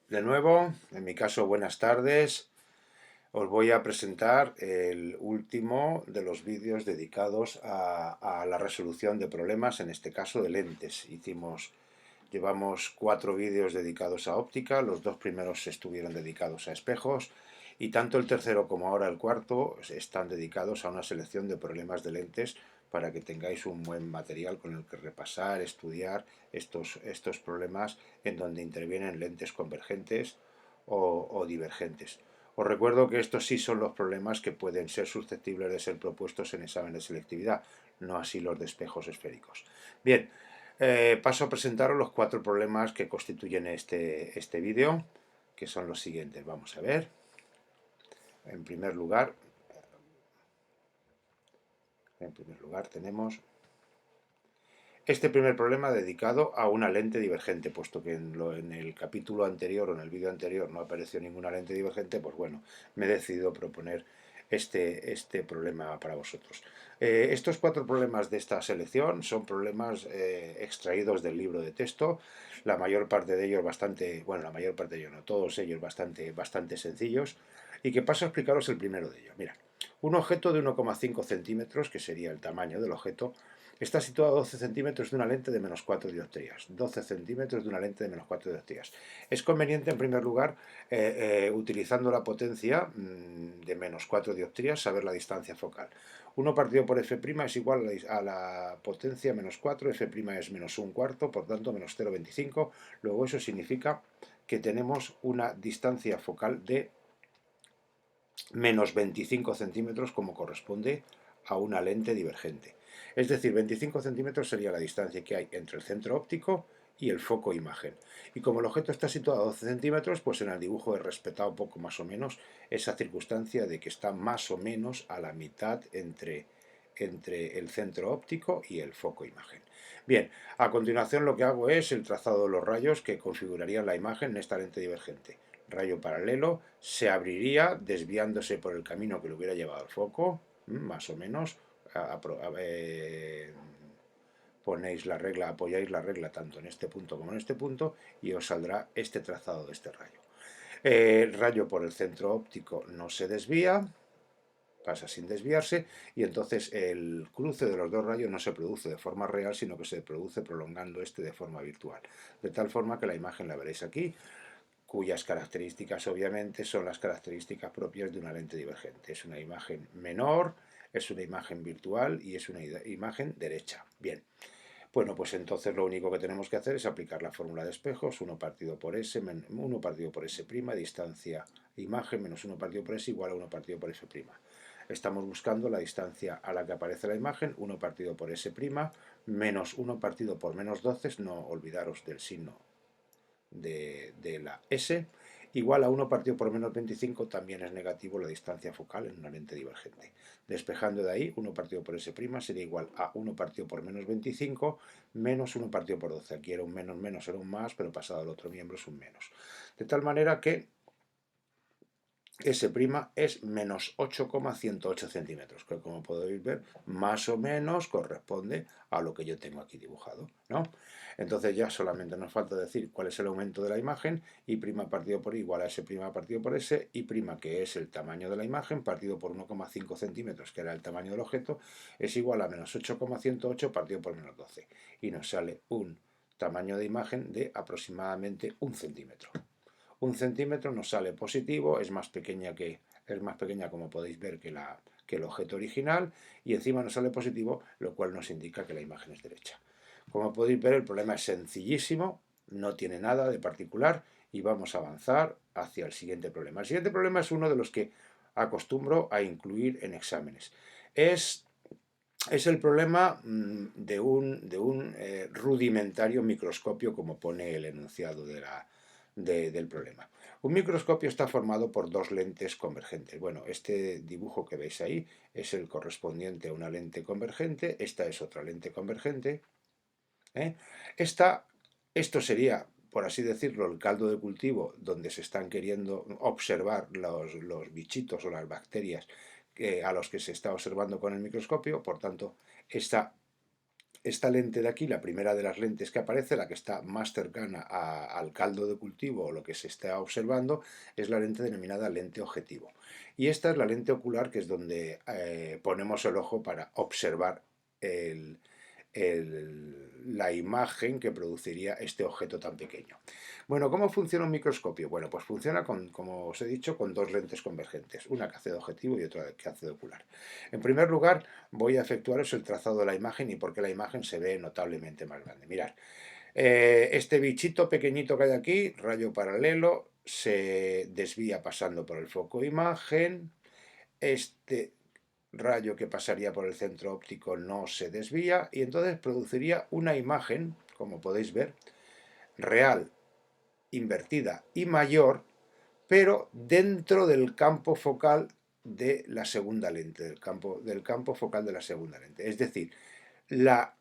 De nuevo, en mi caso, buenas tardes. Os voy a presentar el último de los vídeos dedicados a la resolución de problemas, en este caso de lentes. Llevamos 4 vídeos dedicados a óptica, los 2 primeros estuvieron dedicados a espejos y tanto el tercero como ahora el cuarto están dedicados a una selección de problemas de lentes para que tengáis un buen material con el que repasar, estudiar estos problemas en donde intervienen lentes convergentes o divergentes. Os recuerdo que estos sí son los problemas que pueden ser susceptibles de ser propuestos en examen de selectividad, no así los de espejos esféricos. Bien, paso a presentaros los 4 problemas que constituyen este vídeo, que son los siguientes. Vamos a ver. En primer lugar, tenemos este primer problema dedicado a una lente divergente, puesto que en el capítulo anterior o en el vídeo anterior no apareció ninguna lente divergente, pues bueno, me he decidido proponer este problema para vosotros. Estos 4 problemas de esta selección son problemas extraídos del libro de texto, la mayor parte de ellos la mayor parte de ellos no, todos ellos bastante sencillos, y que paso a explicaros el primero de ellos. Mira, un objeto de 1,5 centímetros, que sería el tamaño del objeto, está situado a 12 centímetros de una lente de menos 4 dioptrías. 12 centímetros de una lente de menos 4 dioptrías. Es conveniente, en primer lugar, utilizando la potencia de menos 4 dioptrías, saber la distancia focal. 1 partido por f' es igual a la potencia menos 4, f' es menos 1 cuarto, por tanto menos 0,25. Luego eso significa que tenemos una distancia focal de menos 25 centímetros, como corresponde a una lente divergente. Es decir, 25 centímetros sería la distancia que hay entre el centro óptico y el foco imagen. Y como el objeto está situado a 12 centímetros, pues en el dibujo he respetado poco más o menos esa circunstancia de que está más o menos a la mitad entre el centro óptico y el foco imagen. Bien, a continuación lo que hago es el trazado de los rayos que configurarían la imagen en esta lente divergente. Rayo paralelo se abriría desviándose por el camino que lo hubiera llevado al foco, más o menos. Apoyáis la regla tanto en este punto como en este punto y os saldrá este trazado de este rayo. El rayo por el centro óptico no se desvía, pasa sin desviarse, y entonces el cruce de los dos rayos no se produce de forma real, sino que se produce prolongando de forma virtual. De tal forma que la imagen la veréis aquí, cuyas características obviamente son las características propias de una lente divergente. Es una imagen menor, es una imagen virtual y es una imagen derecha. Bien, bueno, pues entonces lo único que tenemos que hacer es aplicar la fórmula de espejos, 1 partido por S, 1 partido por S', distancia imagen menos 1 partido por S igual a 1 partido por F'. Estamos buscando la distancia a la que aparece la imagen, 1 partido por S', menos 1 partido por menos 12, no olvidaros del signo de la S, igual a 1 partido por menos 25, también es negativo la distancia focal en una lente divergente. Despejando de ahí, 1 partido por S' sería igual a 1 partido por menos 25 menos 1 partido por 12. Aquí era un menos, era un más, pero pasado al otro miembro es un menos. De tal manera que S' es menos 8,108 centímetros, que como podéis ver, más o menos corresponde a lo que yo tengo aquí dibujado, ¿no? Entonces ya solamente nos falta decir cuál es el aumento de la imagen, y' partido por igual a S' partido por S, y', que es el tamaño de la imagen, partido por 1,5 centímetros, que era el tamaño del objeto, es igual a menos 8,108 partido por menos 12. Y nos sale un tamaño de imagen de aproximadamente 1 centímetro. 1 centímetro nos sale positivo, es más pequeña como podéis ver que el objeto original, y encima nos sale positivo, lo cual nos indica que la imagen es derecha. Como podéis ver, el problema es sencillísimo, no tiene nada de particular, y vamos a avanzar hacia el siguiente problema. El siguiente problema es uno de los que acostumbro a incluir en exámenes. Es el problema de un rudimentario microscopio, como pone el enunciado del problema. Un microscopio está formado por 2 lentes convergentes. Bueno, este dibujo que veis ahí es el correspondiente a una lente convergente, esta es otra lente convergente. Esto sería, por así decirlo, el caldo de cultivo donde se están queriendo observar los bichitos o las bacterias a los que se está observando con el microscopio. Por tanto, esta esta lente de aquí, la primera de las lentes que aparece, la que está más cercana al caldo de cultivo o lo que se está observando, es la lente denominada lente objetivo. Y esta es la lente ocular, que es donde ponemos el ojo para observar el, la imagen que produciría este objeto tan pequeño. Bueno, ¿cómo funciona un microscopio? Bueno, pues funciona, como os he dicho, con dos lentes convergentes, una que hace de objetivo y otra que hace de ocular. En primer lugar, voy a efectuaros el trazado de la imagen y por qué la imagen se ve notablemente más grande. Mirad, este bichito pequeñito que hay aquí, rayo paralelo, se desvía pasando por el foco imagen. Este rayo que pasaría por el centro óptico no se desvía y entonces produciría una imagen, como podéis ver, real, invertida y mayor, pero dentro del campo focal de la segunda lente, del campo focal de la segunda lente. Es decir, la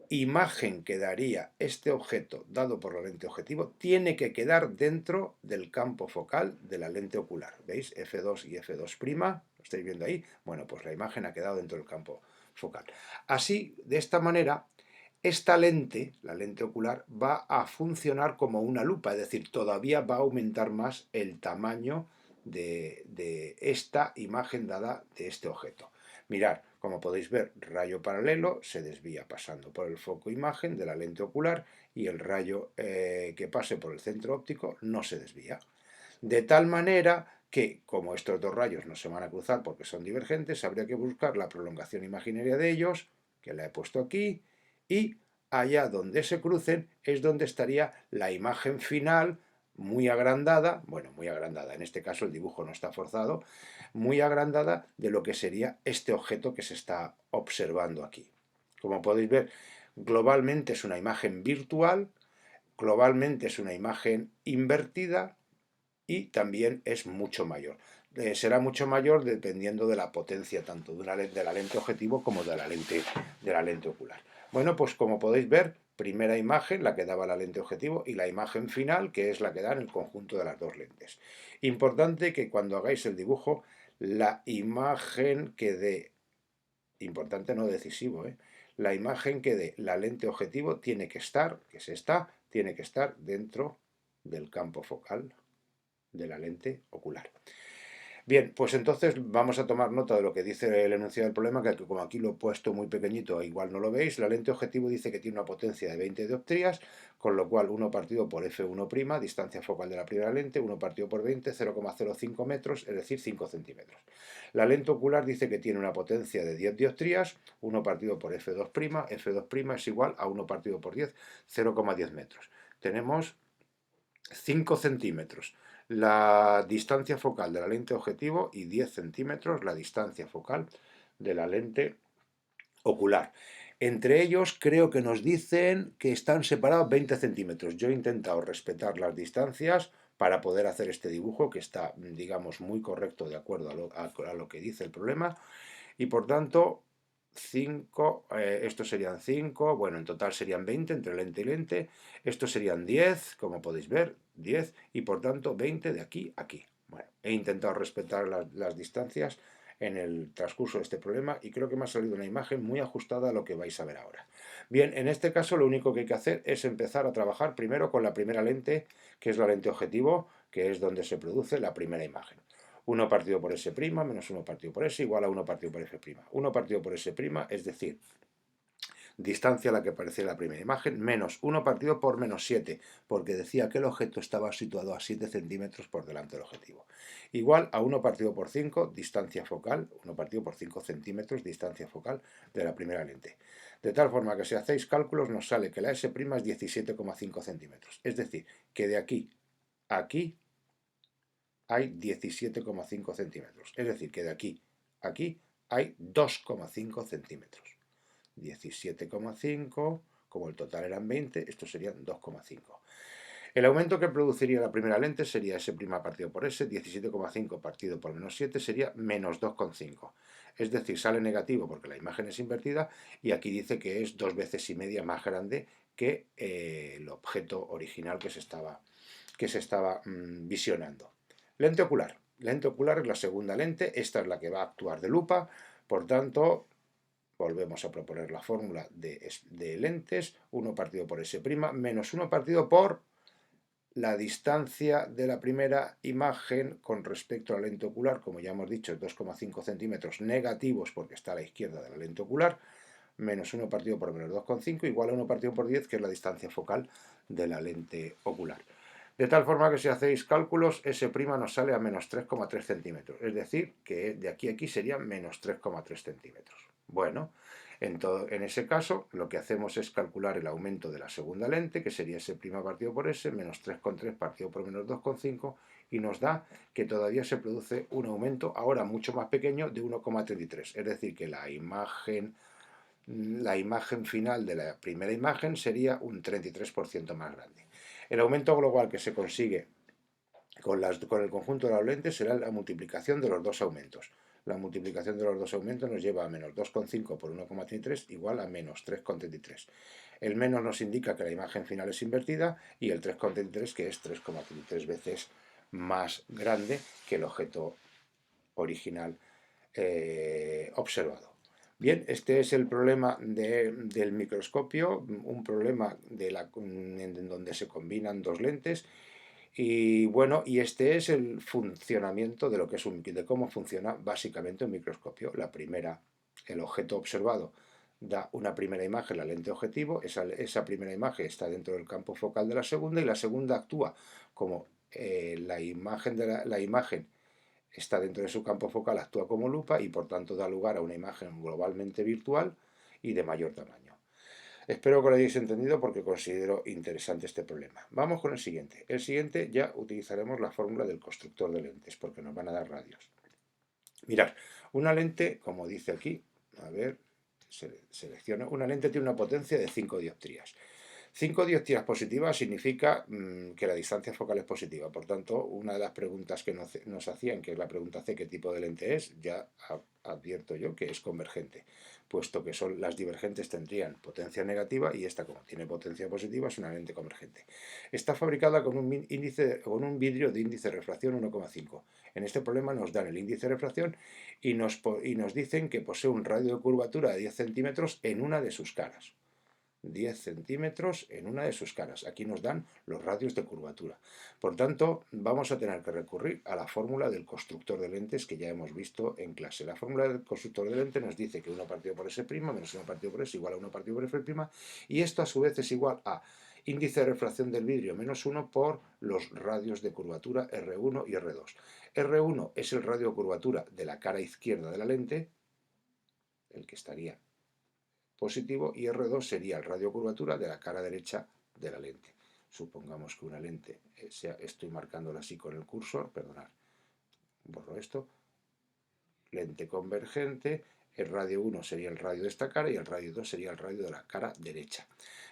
imagen que daría este objeto dado por la lente objetivo tiene que quedar dentro del campo focal de la lente ocular. ¿Veis? F2 y F2', ¿lo estáis viendo ahí? Bueno, pues la imagen ha quedado dentro del campo focal. Así, de esta manera, esta lente, la lente ocular, va a funcionar como una lupa, es decir, todavía va a aumentar más el tamaño de esta imagen dada de este objeto. Mirad, como podéis ver, rayo paralelo se desvía pasando por el foco imagen de la lente ocular y el rayo que pase por el centro óptico no se desvía. De tal manera que, como estos dos rayos no se van a cruzar porque son divergentes, habría que buscar la prolongación imaginaria de ellos, que la he puesto aquí, y allá donde se crucen es donde estaría la imagen final muy agrandada, bueno, muy agrandada, en este caso el dibujo no está forzado, muy agrandada de lo que sería este objeto que se está observando aquí. Como podéis ver, globalmente es una imagen virtual, globalmente es una imagen invertida y también es mucho mayor. Será mucho mayor dependiendo de la potencia tanto de la lente objetivo como de la lente ocular. Bueno, pues como podéis ver, primera imagen, la que daba la lente objetivo, y la imagen final, que es la que da en el conjunto de las dos lentes. Importante que cuando hagáis el dibujo, la imagen que dé, importante no decisivo, la imagen que dé la lente objetivo tiene que estar, tiene que estar dentro del campo focal de la lente ocular. Bien, pues entonces vamos a tomar nota de lo que dice el enunciado del problema, que como aquí lo he puesto muy pequeñito, igual no lo veis. La lente objetivo dice que tiene una potencia de 20 dioptrías, con lo cual 1 partido por F1', distancia focal de la primera lente, 1 partido por 20, 0,05 metros, es decir, 5 centímetros. La lente ocular dice que tiene una potencia de 10 dioptrías, 1 partido por F2', F2' es igual a 1 partido por 10, 0,10 metros. Tenemos 5 centímetros la distancia focal de la lente objetivo y 10 centímetros la distancia focal de la lente ocular. Entre ellos creo que nos dicen que están separados 20 centímetros. Yo he intentado respetar las distancias para poder hacer este dibujo que está, digamos, muy correcto de acuerdo a lo que dice el problema y por tanto 5, estos serían 5, bueno, en total serían 20 entre lente y lente, estos serían 10, como podéis ver, 10, y por tanto 20 de aquí a aquí. Bueno, he intentado respetar las distancias en el transcurso de este problema y creo que me ha salido una imagen muy ajustada a lo que vais a ver ahora. Bien, en este caso lo único que hay que hacer es empezar a trabajar primero con la primera lente, que es la lente objetivo, que es donde se produce la primera imagen. 1 partido por S' menos 1 partido por S igual a 1 partido por F'. 1 partido por S', es decir, distancia a la que aparece la primera imagen, menos 1 partido por menos 7, porque decía que el objeto estaba situado a 7 centímetros por delante del objetivo. Igual a 1 partido por 5, distancia focal, 1 partido por 5 centímetros, distancia focal de la primera lente. De tal forma que si hacéis cálculos nos sale que la S' es 17,5 centímetros. Es decir, que de aquí a aquí hay 17,5 centímetros. Es decir, que de aquí a aquí hay 2,5 centímetros. 17,5, como el total eran 20, estos serían 2,5. El aumento que produciría la primera lente sería S' partido por S, 17,5 partido por menos 7 sería menos 2,5. Es decir, sale negativo porque la imagen es invertida y aquí dice que es 2 veces y media más grande que el objeto original que se estaba visionando. Lente ocular. Lente ocular es la segunda lente, esta es la que va a actuar de lupa, por tanto, volvemos a proponer la fórmula de lentes, 1 partido por S' menos 1 partido por la distancia de la primera imagen con respecto a la lente ocular, como ya hemos dicho, es 2,5 centímetros negativos porque está a la izquierda de la lente ocular, menos 1 partido por menos 2,5 igual a 1 partido por 10, que es la distancia focal de la lente ocular. De tal forma que si hacéis cálculos, S' nos sale a menos 3,3 centímetros, es decir, que de aquí a aquí sería menos 3,3 centímetros. Bueno, en ese caso, lo que hacemos es calcular el aumento de la segunda lente, que sería S' partido por S, menos 3,3 partido por menos 2,5, y nos da que todavía se produce un aumento, ahora mucho más pequeño, de 1,33. Es decir, que la imagen final de la primera imagen sería un 33% más grande. El aumento global que se consigue con el conjunto de las lentes será la multiplicación de los dos aumentos. La multiplicación de los dos aumentos nos lleva a menos 2,5 por 1,33 igual a menos 3,33. El menos nos indica que la imagen final es invertida y el 3,33 que es 3,33 veces más grande que el objeto original observado. Bien, este es el problema del microscopio, un problema en donde se combinan dos lentes. Y bueno, y este es el funcionamiento de lo que es de cómo funciona básicamente un microscopio. La primera, el objeto observado da una primera imagen, la lente objetivo, esa primera imagen está dentro del campo focal de la segunda y la segunda actúa como la imagen está dentro de su campo focal, actúa como lupa y por tanto da lugar a una imagen globalmente virtual y de mayor tamaño. Espero que lo hayáis entendido porque considero interesante este problema. Vamos con el siguiente. El siguiente ya utilizaremos la fórmula del constructor de lentes porque nos van a dar radios. Mirad, una lente, como dice aquí, a ver, selecciono, una lente tiene una potencia de 5 dioptrías. 5 dioptrías positivas significa que la distancia focal es positiva. Por tanto, una de las preguntas que nos hacían, que es la pregunta C, ¿qué tipo de lente es? Ya advierto yo que es convergente, puesto que las divergentes tendrían potencia negativa y esta, como tiene potencia positiva, es una lente convergente. Está fabricada con un vidrio de índice de refracción 1,5. En este problema nos dan el índice de refracción y nos dicen que posee un radio de curvatura de 10 centímetros en una de sus caras. 10 centímetros en una de sus caras. Aquí nos dan los radios de curvatura. Por tanto, vamos a tener que recurrir a la fórmula del constructor de lentes que ya hemos visto en clase. La fórmula del constructor de lente nos dice que 1 partido por S' menos 1 partido por S igual a 1 partido por F', y esto a su vez es igual a índice de refracción del vidrio menos 1 por los radios de curvatura R1 y R2. R1 es el radio de curvatura de la cara izquierda de la lente, el que estaría positivo, y R2 sería el radio de curvatura de la cara derecha de la lente. Supongamos que una lente, estoy marcándola así con el cursor, perdonad, borro esto, lente convergente, el radio 1 sería el radio de esta cara y el radio 2 sería el radio de la cara derecha.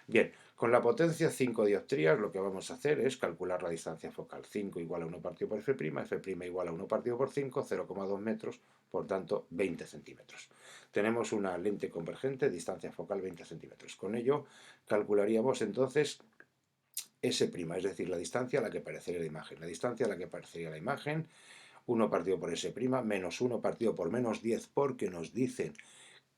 Bien, con la potencia 5 dioptrías lo que vamos a hacer es calcular la distancia focal. 5 igual a 1 partido por F', F' igual a 1 partido por 5, 0,2 metros, por tanto 20 centímetros. Tenemos una lente convergente, distancia focal 20 centímetros. Con ello calcularíamos entonces S', es decir, la distancia a la que aparecería la imagen. La distancia a la que aparecería la imagen, 1 partido por S', menos 1 partido por menos 10, porque nos dicen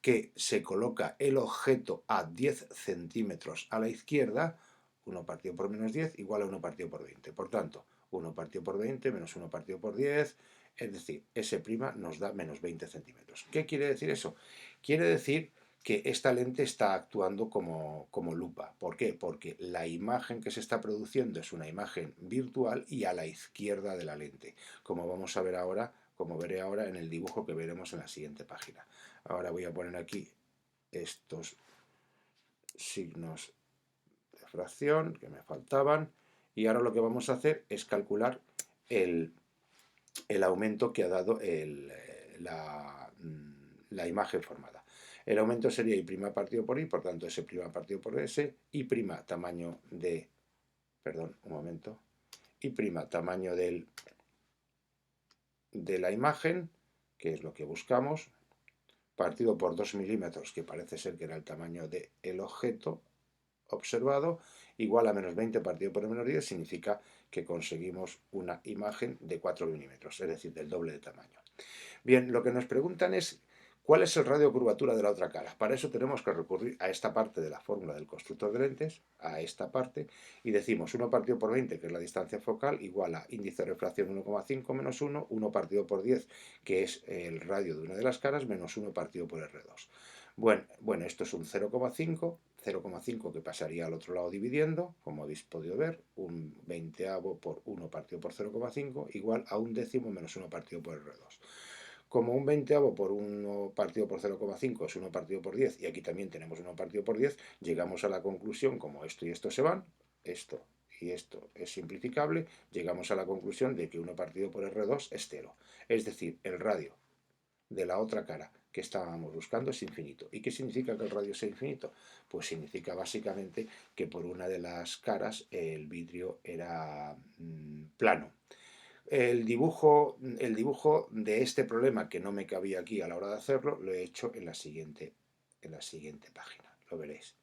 que se coloca el objeto a 10 centímetros a la izquierda, 1 partido por menos 10 igual a 1 partido por 20. Por tanto, 1 partido por 20 menos 1 partido por 10, es decir, S' nos da menos 20 centímetros. ¿Qué quiere decir eso? Quiere decir que esta lente está actuando como lupa. ¿Por qué? Porque la imagen que se está produciendo es una imagen virtual y a la izquierda de la lente, como vamos a ver ahora, como veré ahora en el dibujo que veremos en la siguiente página. Ahora voy a poner aquí estos signos de fracción que me faltaban y ahora lo que vamos a hacer es calcular el aumento que ha dado la imagen formada. El aumento sería I' partido por I, por tanto S' partido por S, I' tamaño de, perdón, un momento, I' tamaño de la imagen, que es lo que buscamos, partido por 2 milímetros, que parece ser que era el tamaño del objeto observado, igual a menos 20 partido por menos 10, significa que conseguimos una imagen de 4 milímetros, es decir, del doble de tamaño. Bien, lo que nos preguntan es ¿Cuál es el radio de curvatura de la otra cara? Para eso tenemos que recurrir a esta parte de la fórmula del constructor de lentes, a esta parte, y decimos 1 partido por 20, que es la distancia focal, igual a índice de refracción 1,5 menos 1, 1 partido por 10, que es el radio de una de las caras, menos 1 partido por R2. Bueno, esto es un 0,5 que pasaría al otro lado dividiendo, como habéis podido ver, un veinteavo por 1 partido por 0,5 igual a un décimo menos 1 partido por R2. Como un veinteavo por 1 partido por 0,5 es 1 partido por 10, y aquí también tenemos 1 partido por 10, llegamos a la conclusión, como esto y esto se van, esto y esto es simplificable, llegamos a la conclusión de que 1 partido por R2 es 0. Es decir, el radio de la otra cara que estábamos buscando es infinito. ¿Y qué significa que el radio sea infinito? Pues significa básicamente que por una de las caras el vidrio era plano. El dibujo de este problema, que no me cabía aquí a la hora de hacerlo, lo he hecho en la siguiente página. Lo veréis.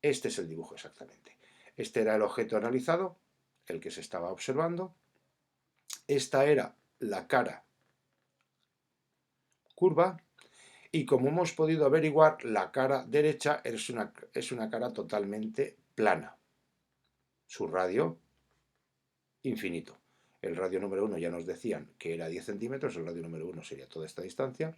Este es el dibujo exactamente. Este era el objeto analizado, el que se estaba observando. Esta era la cara curva. Y como hemos podido averiguar, la cara derecha es una cara totalmente plana. Su radio, infinito. El radio número 1 ya nos decían que era 10 centímetros, el radio número 1 sería toda esta distancia.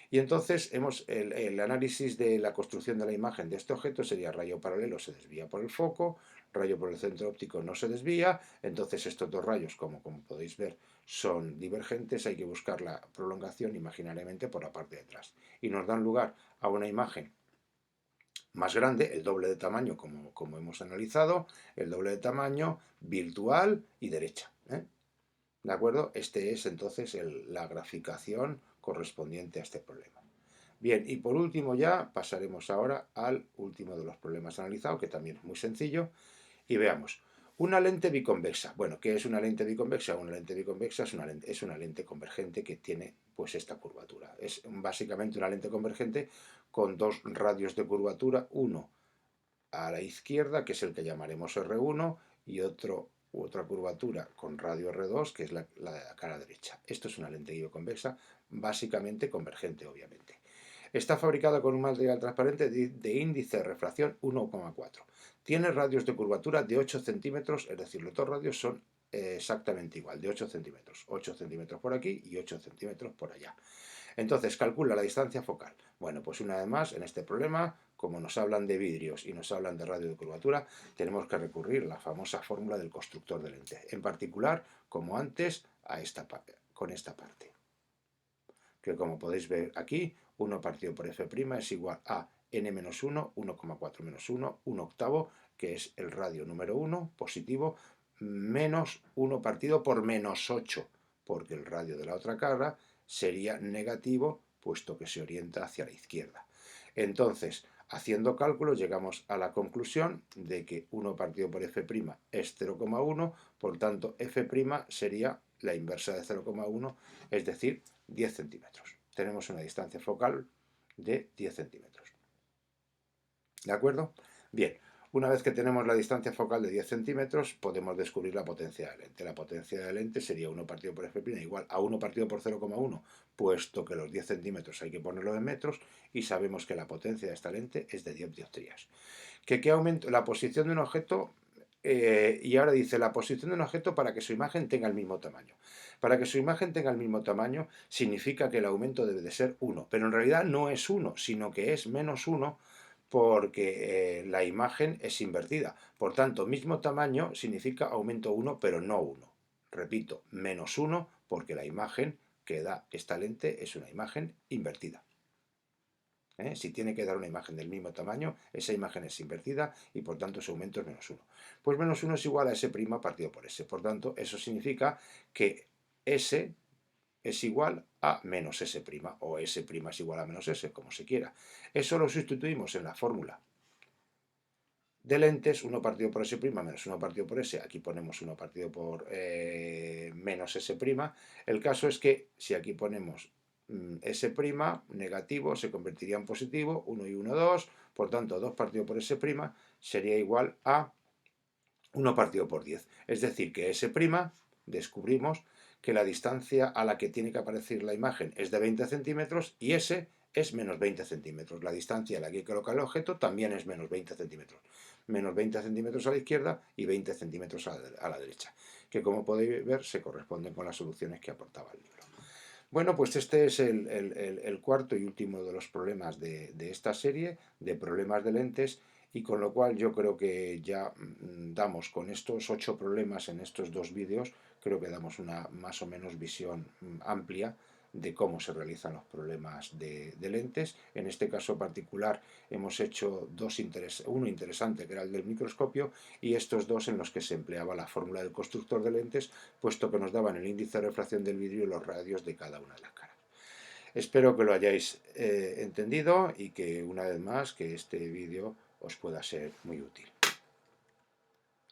Y entonces el análisis de la construcción de la imagen de este objeto sería rayo paralelo se desvía por el foco, rayo por el centro óptico no se desvía, entonces estos dos rayos, como podéis ver, son divergentes, hay que buscar la prolongación imaginariamente por la parte de atrás. Y nos dan lugar a una imagen más grande, el doble de tamaño como hemos analizado, el doble de tamaño virtual y derecha. ¿De acuerdo? Este es entonces la graficación correspondiente a este problema. Bien, y por último ya pasaremos ahora al último de los problemas analizados, que también es muy sencillo, y veamos. Una lente biconvexa. Bueno, ¿qué es una lente biconvexa? Una lente biconvexa es una lente convergente que tiene pues esta curvatura. Es básicamente una lente convergente con dos radios de curvatura, uno a la izquierda, que es el que llamaremos R1, y otra curvatura con radio R2, que es la de la cara derecha. Esto es una lente biconvexa, básicamente convergente, obviamente. Está fabricada con un material transparente de índice de refracción 1,4. Tiene radios de curvatura de 8 centímetros, es decir, los dos radios son exactamente igual, de 8 centímetros. 8 centímetros por aquí y 8 centímetros por allá. Entonces, calcula la distancia focal. Bueno, pues una vez más, en este problema, como nos hablan de vidrios y nos hablan de radio de curvatura, tenemos que recurrir a la famosa fórmula del constructor de lente. En particular, como antes, con esta parte. Que como podéis ver aquí, 1 partido por f' es igual a n-1, 1,4 menos 1, 1 octavo, que es el radio número 1, positivo, menos 1 partido por menos 8, porque el radio de la otra cara sería negativo, puesto que se orienta hacia la izquierda. Entonces, haciendo cálculos, llegamos a la conclusión de que 1 partido por f' es 0,1, por tanto, f' sería la inversa de 0,1, es decir, 10 centímetros. Tenemos una distancia focal de 10 centímetros. ¿De acuerdo? Bien, una vez que tenemos la distancia focal de 10 centímetros, podemos descubrir la potencia de la lente. La potencia de la lente sería 1 partido por f' igual a 1 partido por 0,1, puesto que los 10 centímetros hay que ponerlo en metros, y sabemos que la potencia de esta lente es de 10 dioptrías. ¿Qué aumenta? La posición de un objeto, y ahora dice la posición de un objeto para que su imagen tenga el mismo tamaño. Para que su imagen tenga el mismo tamaño significa que el aumento debe de ser 1, pero en realidad no es 1, sino que es menos 1, porque la imagen es invertida. Por tanto, mismo tamaño significa aumento 1, pero no 1. Repito, menos 1, porque la imagen que da esta lente es una imagen invertida. Si tiene que dar una imagen del mismo tamaño, esa imagen es invertida y por tanto su aumento es menos 1. Pues menos 1 es igual a S' partido por S. Por tanto, eso significa que S es igual a menos S', o S' es igual a menos S, como se quiera. Eso lo sustituimos en la fórmula de lentes, 1 partido por S' menos 1 partido por S. Aquí ponemos 1 partido por menos S'. El caso es que si aquí ponemos S' negativo se convertiría en positivo, 1 y 1, 2, por tanto 2 partido por S' sería igual a 1 partido por 10. Es decir, que S' descubrimos que la distancia a la que tiene que aparecer la imagen es de 20 centímetros y ese es menos 20 centímetros. La distancia a la que hay que colocar el objeto también es menos 20 centímetros. Menos 20 centímetros a la izquierda y 20 centímetros a la derecha, que como podéis ver se corresponden con las soluciones que aportaba el libro. Bueno, pues este es el cuarto y último de los problemas de esta serie, de problemas de lentes, y con lo cual yo creo que ya damos con estos 8 problemas en estos 2 vídeos, creo que damos una más o menos visión amplia de cómo se realizan los problemas de lentes. En este caso particular hemos hecho uno interesante, que era el del microscopio, y estos dos en los que se empleaba la fórmula del constructor de lentes, puesto que nos daban el índice de refracción del vidrio y los radios de cada una de las caras. Espero que lo hayáis entendido y que una vez más que este vídeo os pueda ser muy útil.